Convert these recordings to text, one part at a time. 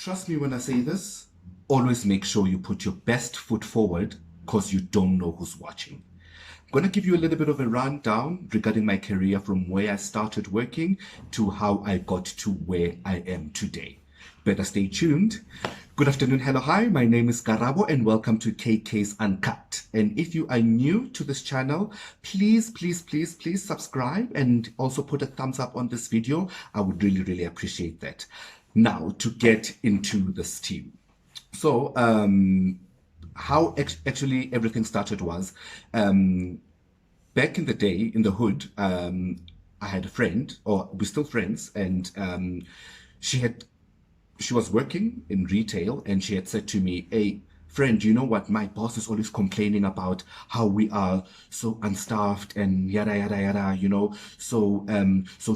Trust me when I say this, always make sure you put your best foot forward because you don't know who's watching. I'm going to give you a little bit of a rundown regarding my career from where I started working to how I got to where I am today. Better stay tuned. Good afternoon, hello, hi. My name is Karabo and welcome to KK's Uncut. And if you are new to this channel, please subscribe and also put a thumbs up on this video. I would really appreciate that. Now, to get into this team. So, how actually everything started was, back in the day, in the hood, I had a friend, or we're still friends, and she was working in retail, and she had said to me, "Hey, friend, you know what? My boss is always complaining about how we are so unstaffed and yada yada yada, you know. So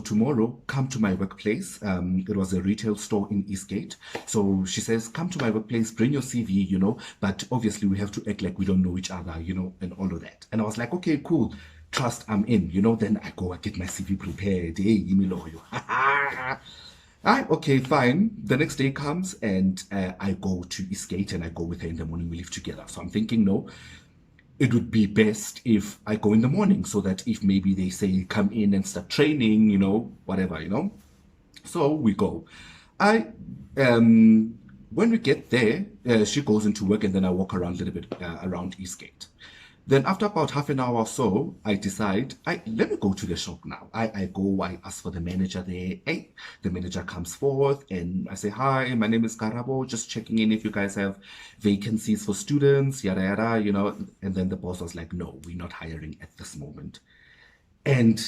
tomorrow, come to my workplace. It was a retail store in Eastgate. So she says, come to my workplace, bring your CV, you know. But obviously, we have to act like we don't know each other, you know, and all of that." And I was like, okay, cool. Trust, I'm in, you know. Then I go, I get my CV prepared. Hey, give me loyo. Okay, fine. The next day comes and I go to Eastgate and I go with her in the morning. We live together. So I'm thinking, no, it would be best if I go in the morning so that if maybe they say come in and start training, you know, whatever, you know. So we go. When we get there, she goes into work and then I walk around a little bit around Eastgate. Then after about half an hour or so, I decide, let me go to the shop now. I go, I ask for the manager there. Hey, the manager comes forth and I say, "Hi, my name is Karabo, just checking in if you guys have vacancies for students, yada, yada, you know." And then the boss was like, "No, we're not hiring at this moment." And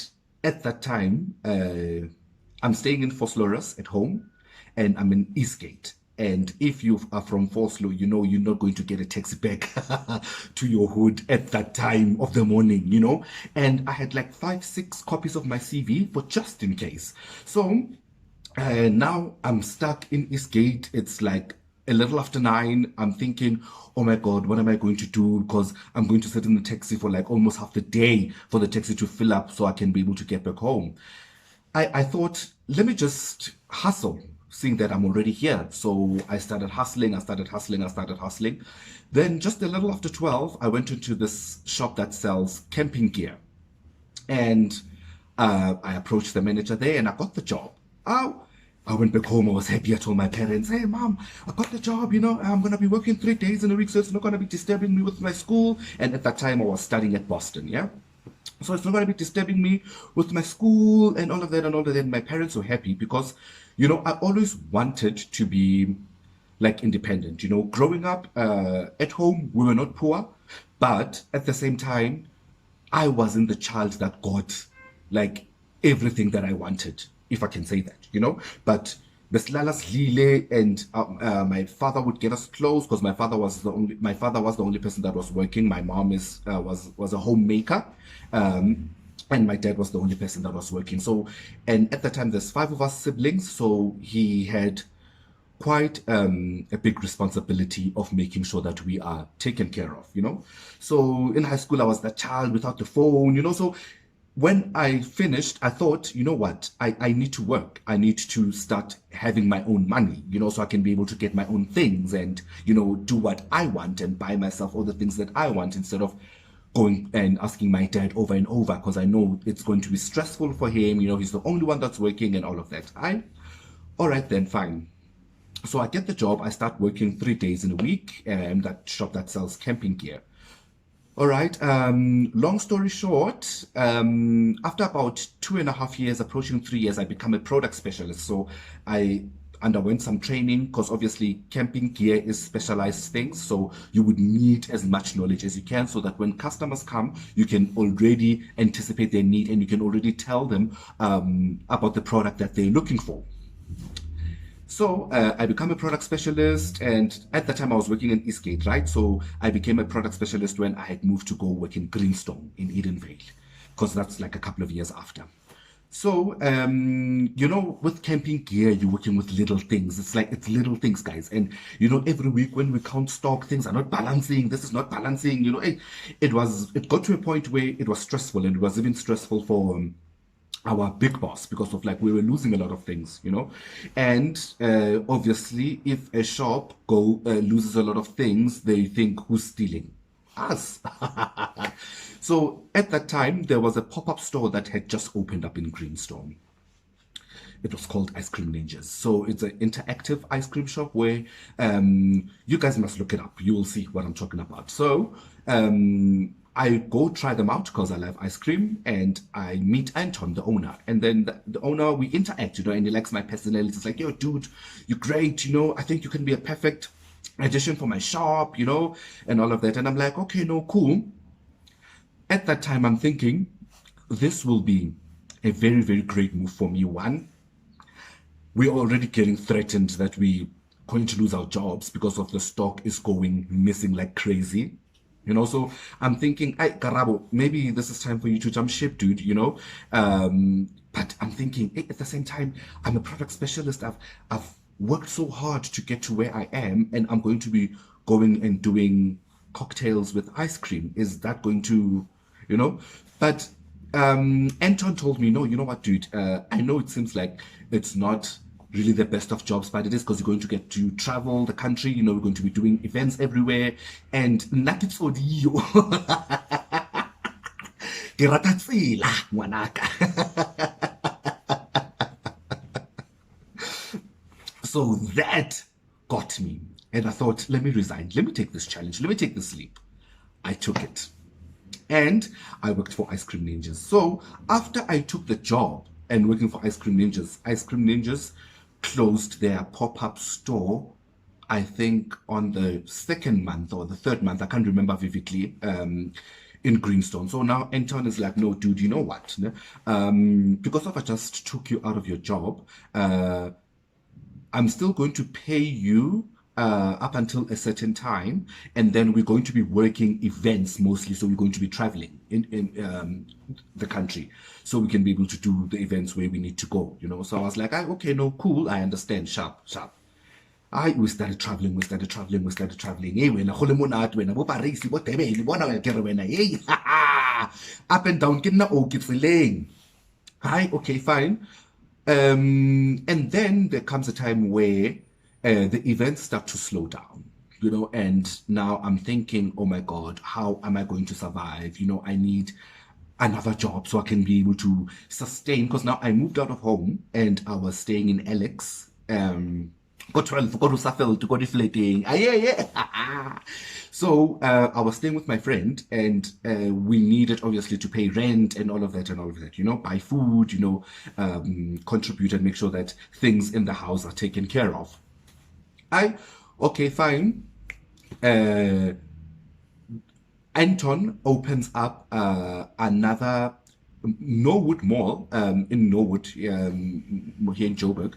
at that time, I'm staying in Vosloorus at home and I'm in Eastgate. And if you are from Vosloo, you know you're not going to get a taxi back to your hood at that time of the morning, you know. And I had like 5-6 copies of my CV for just in case. So now I'm stuck in Eastgate. It's like a little after 9. I'm thinking, oh my God, what am I going to do? Because I'm going to sit in the taxi for like almost half the day for the taxi to fill up so I can be able to get back home. I thought, let me just hustle, seeing that I'm already here. So I started hustling. Then just a little after 12, I went into this shop that sells camping gear. And I approached the manager there and I got the job. I went back home. I was happy. I told my parents, "Hey, Mom, I got the job. You know, I'm going to be working 3 days in a week, so it's not going to be disturbing me with my school." And at that time, I was studying at Boston, yeah? So it's not going to be disturbing me with my school and all of that and all of that. My parents were happy because, you know, I always wanted to be like independent. You know, growing up at home, we were not poor, but at the same time, I wasn't the child that got like everything that I wanted, if I can say that, you know. But Beslalas Lile and my father would get us clothes because my father was the only person that was working. My mom was a homemaker. And my dad was the only person that was working. So, and at the time, there's 5 of us siblings. So he had quite a big responsibility of making sure that we are taken care of, you know. So in high school, I was that child without the phone, you know. So when I finished, I thought, you know what, I need to work. I need to start having my own money, you know, so I can be able to get my own things and, you know, do what I want and buy myself all the things that I want instead of going and asking my dad over and over because I know it's going to be stressful for him. You know, he's the only one that's working and all of that. All right, then fine. So I get the job. I start working 3 days in a week in that shop that sells camping gear. All right. Long story short, after about 2.5 years, approaching 3 years, I become a product specialist. So I underwent some training because obviously camping gear is specialized things, so you would need as much knowledge as you can so that when customers come you can already anticipate their need and you can already tell them about the product that they're looking for. So I become a product specialist, and at the time I was working in Eastgate, right? So I became a product specialist when I had moved to go work in Greenstone in Edenvale, because that's like a couple of years after. So, you know, with camping gear, you're working with little things. It's little things, guys. And, you know, every week when we count stock, things are not balancing. This is not balancing. You know, it got to a point where it was stressful, and it was even stressful for our big boss, because of like we were losing a lot of things, and obviously if a shop loses a lot of things, they think, who's stealing? Us. So at that time there was a pop-up store that had just opened up in Greenstone. It was called Ice Cream Ninjas. So it's an interactive ice cream shop where you guys must look it up. You will see what I'm talking about. So I go try them out because I love ice cream, and I meet Anton, the owner. And then the owner, we interact, and he likes my personality. It's like, yo, dude, you're great, I think you can be a perfect addition for my shop, and all of that. And I'm like, okay, no, cool. At that time, I'm thinking, this will be a very, very great move for me. One, we're already getting threatened that we're going to lose our jobs because of the stock is going missing like crazy. So I'm thinking, hey, Karabo, maybe this is time for you to jump ship, dude, but I'm thinking, hey, at the same time, I'm a product specialist. I've worked so hard to get to where I am, and I'm going to be going and doing cocktails with ice cream. Is that going to, But Anton told me, no, you know what, dude? I know it seems like it's not really the best of jobs, but it is, because you're going to get to travel the country. We're going to be doing events everywhere, and nakits for you. So that got me, and I thought, let me resign. Let me take this challenge. Let me take this leap. I took it. And I worked for Ice Cream Ninjas. So after I took the job and working for Ice Cream Ninjas closed their pop-up store, I think on the second month or the third month, I can't remember vividly, in Greenstone. So now Anton is like, no, dude, you know what? Because of I just took you out of your job, I'm still going to pay you up until a certain time, and then we're going to be working events mostly. So we're going to be traveling in the country, so we can be able to do the events where we need to go. So I was like, okay, no, cool, I understand. Sharp. We started traveling. Hey, wena go le monate wena bo Paris bo Durban bona ke re wena hey up and down ke nna o ke tseleng. Hi, okay, fine. And then there comes a time where the events start to slow down, and now I'm thinking, oh my God, how am I going to survive? I need another job so I can be able to sustain, because now I moved out of home and I was staying in Alex. Got 12, got Roosevelt, got deflating. Yeah. So I was staying with my friend, and we needed obviously to pay rent and all of that, buy food, contribute and make sure that things in the house are taken care of. Okay, fine. Anton opens up another Norwood Mall in Norwood, here in Joburg.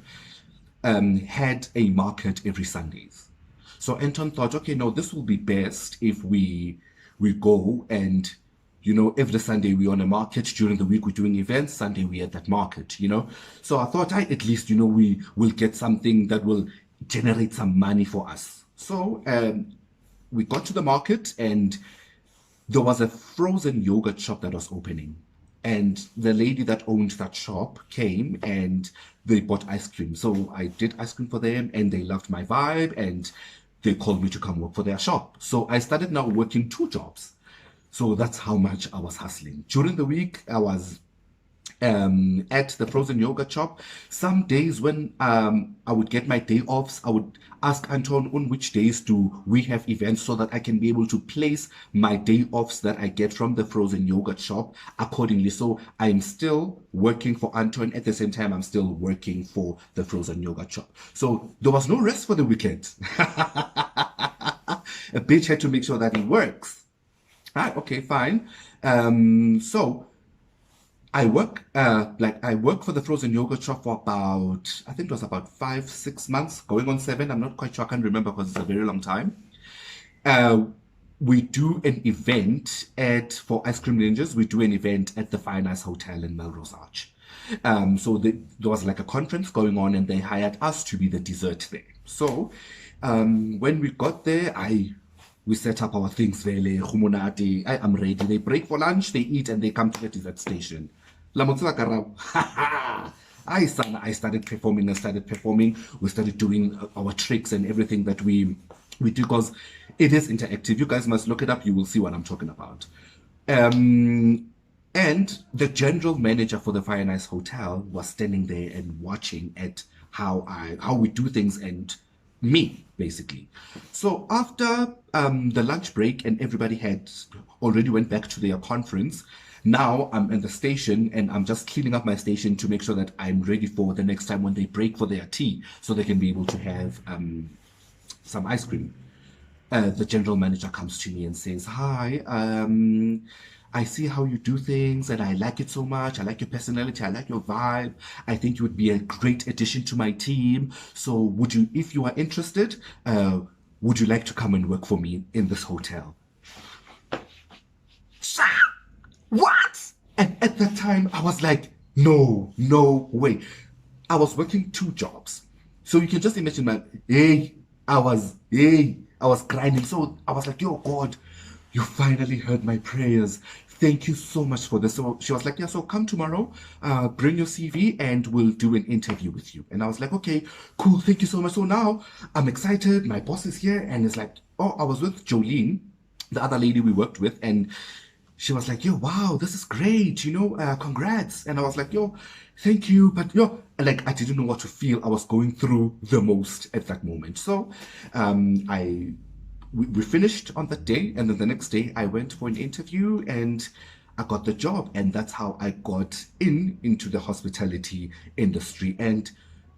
Had a market every Sundays. So Anton thought, okay, no, this will be best if we go and, every Sunday we're on a market. During the week we're doing events. Sunday we're at that market, So I thought, at least, we will get something that will generate some money for us. So we got to the market, and there was a frozen yogurt shop that was opening. And the lady that owned that shop came and they bought ice cream. So I did ice cream for them, and they loved my vibe, and they called me to come work for their shop. So I started now working 2 jobs. So that's how much I was hustling. During the week, I was at the frozen yogurt shop. Some days when I would get my day offs, I would ask Anton on which days do we have events, so that I can be able to place my day offs that I get from the frozen yogurt shop accordingly. So I'm still working for Anton, at the same time I'm still working for the frozen yogurt shop. So there was no rest for the weekend. A bitch had to make sure that it works. Okay, fine. So I work for the frozen yogurt shop for about, I think it was about 5-6 months, going on 7. I'm not quite sure. I can't remember because it's a very long time. We do an event for Ice Cream Ninjas. We do an event at the Fine Ice Hotel in Melrose Arch. So there was like a conference going on, and they hired us to be the dessert there. So when we got there, we set up our things there. I'm ready. They break for lunch, they eat, and they come to the dessert station. La motsela karabo. I started performing and started performing. We started doing our tricks and everything that we do because it is interactive. You guys must look it up. You will see what I'm talking about. And the general manager for the Fire Nice Hotel was standing there and watching at how we do things and me basically. So after the lunch break and everybody had already went back to their conference, now I'm in the station and I'm just cleaning up my station to make sure that I'm ready for the next time when they break for their tea, so they can be able to have some ice cream. The general manager comes to me and says, "Hi, I see how you do things and I like it so much. I like your personality. I like your vibe. I think you would be a great addition to my team. So would you, if you are interested, would you like to come and work for me in this hotel?" What? And at that time, I was like, no, no way. I was working two jobs. So you can just imagine, man, I was grinding. So I was like, yo, God, you finally heard my prayers. Thank you so much for this. So she was like, yeah, so come tomorrow, bring your CV and we'll do an interview with you. And I was like, okay, cool. Thank you so much. So now I'm excited. My boss is here and it's like, oh, I was with Jolene, the other lady we worked with, and she was like, yo, wow, this is great, congrats. And I was like, yo, thank you. But like, I didn't know what to feel. I was going through the most at that moment. So we finished on that day. And then the next day I went for an interview and I got the job. And that's how I got into the hospitality industry. And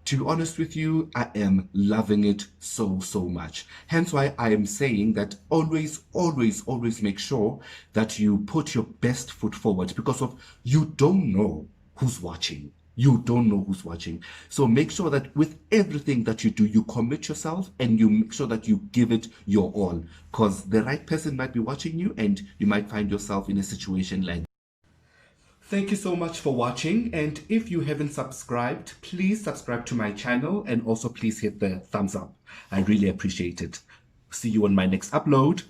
to be honest with you, I am loving it so, so much. Hence why I am saying that always, always, always make sure that you put your best foot forward, because of you don't know who's watching. You don't know who's watching. So make sure that with everything that you do, you commit yourself and you make sure that you give it your all, because the right person might be watching you and you might find yourself in a situation like. Thank you so much for watching, and if you haven't subscribed, please subscribe to my channel and also please hit the thumbs up. I really appreciate it. See you on my next upload.